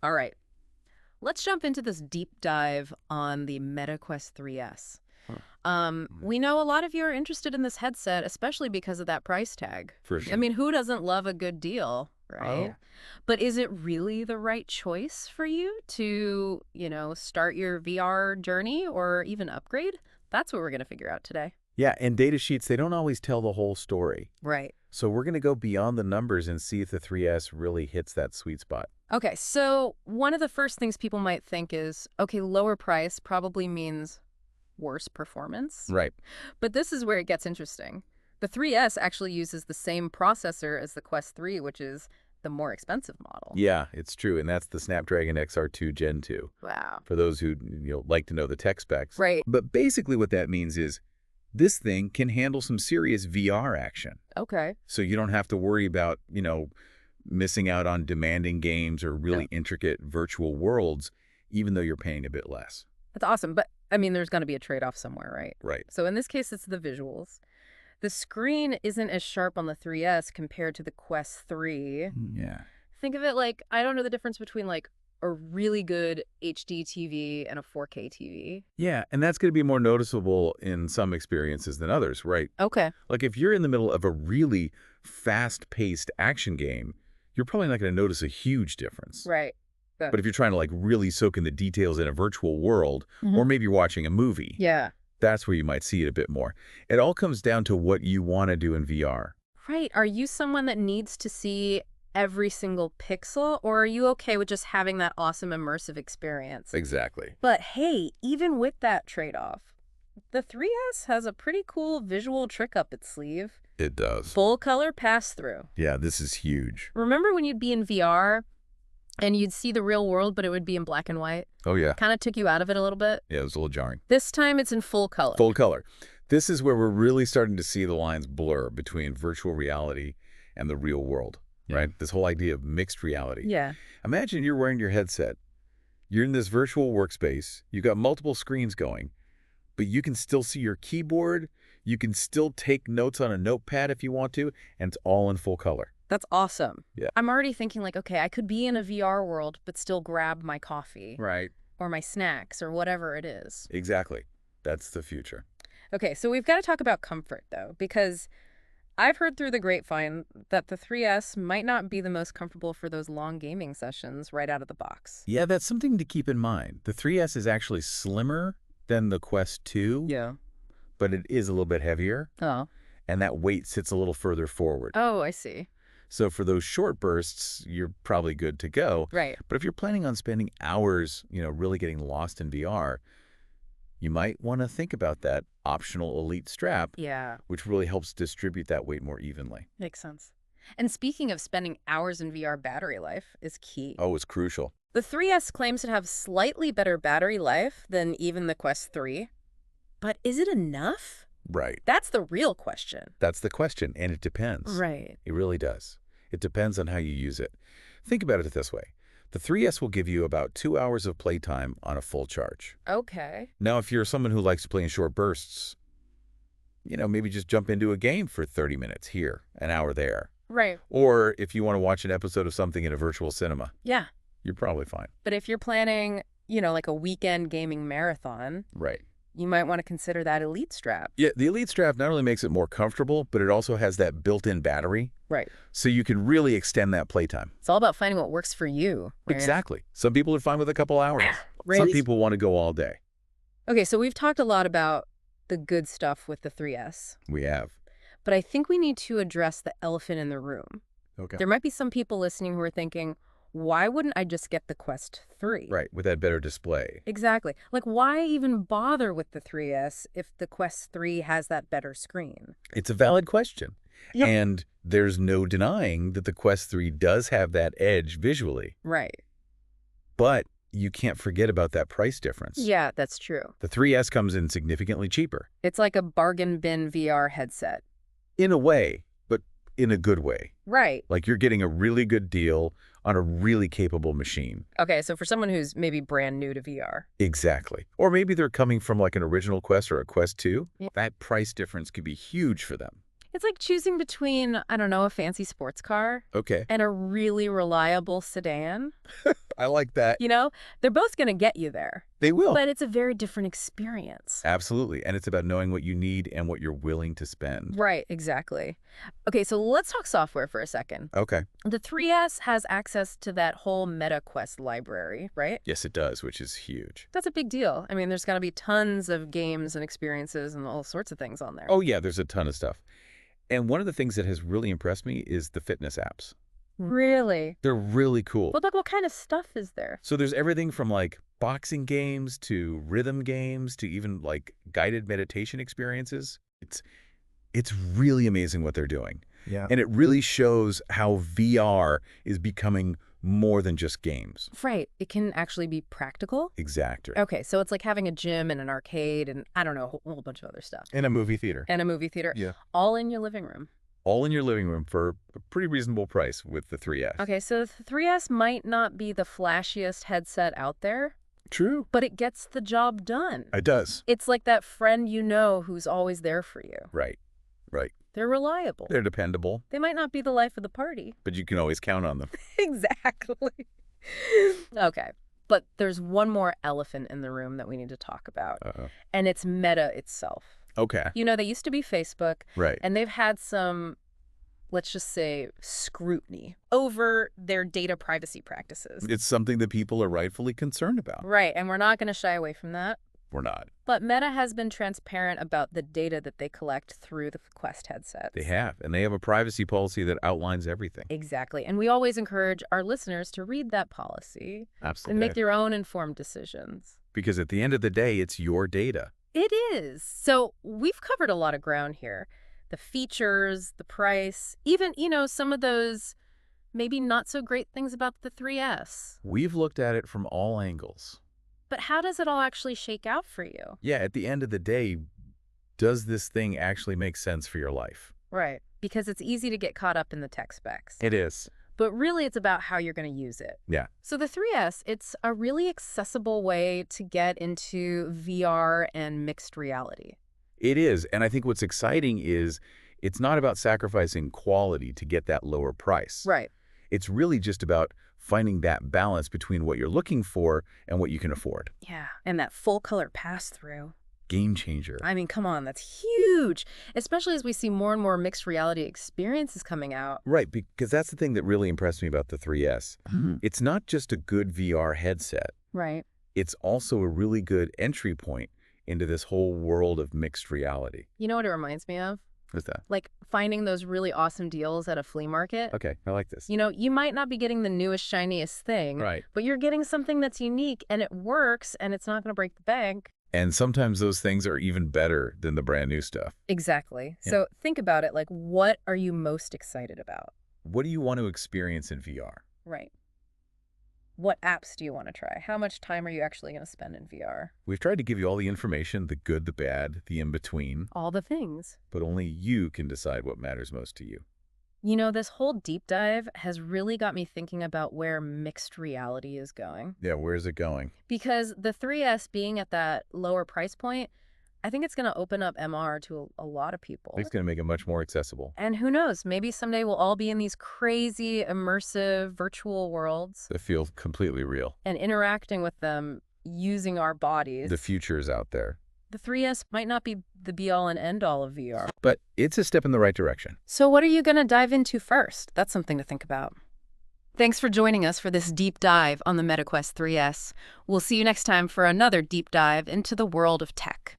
All right. Let's jump into this deep dive on the MetaQuest 3S. Huh. We know a lot of you are interested in this headset, especially because of that price tag. For sure. I mean, who doesn't love a good deal, right? Oh. But is it really the right choice for you to, start your VR journey or even upgrade? That's what we're going to figure out today. Yeah, and data sheets, they don't always tell the whole story. Right. So we're going to go beyond the numbers and see if the 3S really hits that sweet spot. Okay, so one of the first things people might think is, okay, lower price probably means worse performance. Right. But this is where it gets interesting. The 3S actually uses the same processor as the Quest 3, which is the more expensive model. Yeah, it's true, and that's the Snapdragon XR2 Gen 2. Wow. For those who like to know the tech specs. Right. But basically what that means is this thing can handle some serious VR action. Okay. So you don't have to worry about, missing out on demanding games or really intricate virtual worlds, even though you're paying a bit less. That's awesome. But, I mean, there's going to be a trade-off somewhere, right? Right. So in this case, it's the visuals. The screen isn't as sharp on the 3S compared to the Quest 3. Yeah. Think of it like, I don't know the difference between like a really good HD TV and a 4K TV. Yeah, and that's going to be more noticeable in some experiences than others, right? Okay. Like if you're in the middle of a really fast-paced action game, you're probably not going to notice a huge difference. Right. But if you're trying to like really soak in the details in a virtual world, or maybe you're watching a movie, Yeah. that's where you might see it a bit more. It all comes down to what you want to do in VR. Right. Are you someone that needs to see every single pixel, or are you okay with just having that awesome immersive experience? Exactly. But hey, even with that trade-off, the 3S has a pretty cool visual trick up its sleeve. It does. Full color pass-through. Yeah, this is huge. Remember when you'd be in VR and you'd see the real world, but it would be in black and white? Oh, yeah. Kind of took you out of it a little bit. Yeah, it was a little jarring. This time it's in full color. Full color. This is where we're really starting to see the lines blur between virtual reality and the real world, right? This whole idea of mixed reality. Yeah. Imagine you're wearing your headset. You're in this virtual workspace. You've got multiple screens going, but you can still see your keyboard. You can still take notes on a notepad if you want to, and it's all in full color. That's awesome. Yeah. I'm already thinking like, okay, I could be in a VR world, but still grab my coffee. Right. Or my snacks or whatever it is. Exactly. That's the future. Okay, so we've got to talk about comfort, though, because I've heard through the grapevine that the 3S might not be the most comfortable for those long gaming sessions right out of the box. Yeah, that's something to keep in mind. The 3S is actually slimmer than the Quest 2. Yeah. But it is a little bit heavier, Oh. and that weight sits a little further forward. Oh, I see. So for those short bursts, you're probably good to go. Right. But if you're planning on spending hours, really getting lost in VR, you might want to think about that optional Elite strap, Yeah. which really helps distribute that weight more evenly. Makes sense. And speaking of spending hours in VR, battery life is key. Oh, it's crucial. The 3S claims to have slightly better battery life than even the Quest 3. But is it enough? Right. That's the real question. That's the question, and it depends. Right. It really does. It depends on how you use it. Think about it this way. The 3S will give you about 2 hours of playtime on a full charge. Okay. Now, if you're someone who likes to play in short bursts, maybe just jump into a game for 30 minutes here, an hour there. Right. Or if you want to watch an episode of something in a virtual cinema, Yeah. you're probably fine. But if you're planning, like a weekend gaming marathon, Right. you might want to consider that Elite strap. Yeah, the Elite strap not only makes it more comfortable, but it also has that built-in battery. Right. So you can really extend that playtime. It's all about finding what works for you. Right? Exactly. Some people are fine with a couple hours. Right. Some people want to go all day. Okay, so we've talked a lot about the good stuff with the 3S, We have. but I think we need to address the elephant in the room. Okay. There might be some people listening who are thinking, why wouldn't I just get the Quest 3? Right, with that better display. Exactly. Like, why even bother with the 3S if the Quest 3 has that better screen? It's a valid question. Yeah. And there's no denying that the Quest 3 does have that edge visually. Right. But you can't forget about that price difference. Yeah, that's true. The 3S comes in significantly cheaper. It's like a bargain bin VR headset. In a way, but in a good way. Right. Like you're getting a really good deal on a really capable machine. Okay, so for someone who's maybe brand new to VR. Exactly. Or maybe they're coming from like an original Quest or a Quest 2. Yeah. That price difference could be huge for them. It's like choosing between, I don't know, a fancy sports car Okay. and a really reliable sedan. I like that. You know, they're both going to get you there, They will. but it's a very different experience. Absolutely. And it's about knowing what you need and what you're willing to spend. Right, exactly. Okay, so let's talk software for a second. Okay. The 3S has access to that whole MetaQuest library, right? Yes, it does, which is huge. That's a big deal. I mean, there's got to be tons of games and experiences and all sorts of things on there. Oh, yeah, there's a ton of stuff. And one of the things that has really impressed me is the fitness apps. Really? They're really cool. Well, look, what kind of stuff is there? So there's everything from like boxing games to rhythm games to even like guided meditation experiences. It's really amazing what they're doing. Yeah. And it really shows how VR is becoming more than just games. Right. It can actually be practical. Exactly. Okay, so it's like having a gym and an arcade and, I don't know, a whole bunch of other stuff. In a movie theater. And a movie theater. Yeah. All in your living room. All in your living room for a pretty reasonable price with the 3S. Okay, so the 3S might not be the flashiest headset out there, True. but it gets the job done. It does. It's like that friend you know who's always there for you. Right. Right. They're reliable. They're dependable, They might not be the life of the party. but you can always count on them. Exactly. Okay, but there's one more elephant in the room that we need to talk about, Uh-oh. and it's Meta itself. Okay. You know, they used to be Facebook, Right. and they've had some, let's just say, scrutiny over their data privacy practices. It's something that people are rightfully concerned about. Right, and we're not going to shy away from that. We're not. But Meta has been transparent about the data that they collect through the Quest headsets. They have. And they have a privacy policy that outlines everything. Exactly. And we always encourage our listeners to read that policy Absolutely. and make their own informed decisions. Because at the end of the day, it's your data. It is. So we've covered a lot of ground here. The features, the price, even, some of those maybe not so great things about the 3S. We've looked at it from all angles. But how does it all actually shake out for you? Yeah, at the end of the day, does this thing actually make sense for your life? Right. Because it's easy to get caught up in the tech specs. It is. But really, it's about how you're going to use it. Yeah. So the 3S, it's a really accessible way to get into VR and mixed reality. It is. And I think what's exciting is it's not about sacrificing quality to get that lower price. Right. It's really just about finding that balance between what you're looking for and what you can afford. Yeah. And that full color pass-through. Game changer. I mean, come on, that's huge, especially as we see more and more mixed reality experiences coming out. Right, because that's the thing that really impressed me about the 3S. It's not just a good VR headset. Right. It's also a really good entry point into this whole world of mixed reality. You know what it reminds me of? What's that? Like finding those really awesome deals at a flea market. Okay, I like this. You might not be getting the newest, shiniest thing, Right. but you're getting something that's unique and it works and it's not going to break the bank. And sometimes those things are even better than the brand new stuff. Exactly. Yeah. So think about it. Like, what are you most excited about? What do you want to experience in VR? Right. What apps do you want to try? How much time are you actually going to spend in VR? We've tried to give you all the information, the good, the bad, the in-between, All the things. but only you can decide what matters most to you. This whole deep dive has really got me thinking about where mixed reality is going. Yeah, where's it going? Because the 3S being at that lower price point, I think it's going to open up MR to a lot of people. It's going to make it much more accessible. And who knows, maybe someday we'll all be in these crazy, immersive virtual worlds That feels completely real. and interacting with them using our bodies. The future is out there. The 3S might not be the be-all and end-all of VR. But it's a step in the right direction. So what are you going to dive into first? That's something to think about. Thanks for joining us for this deep dive on the MetaQuest 3S. We'll see you next time for another deep dive into the world of tech.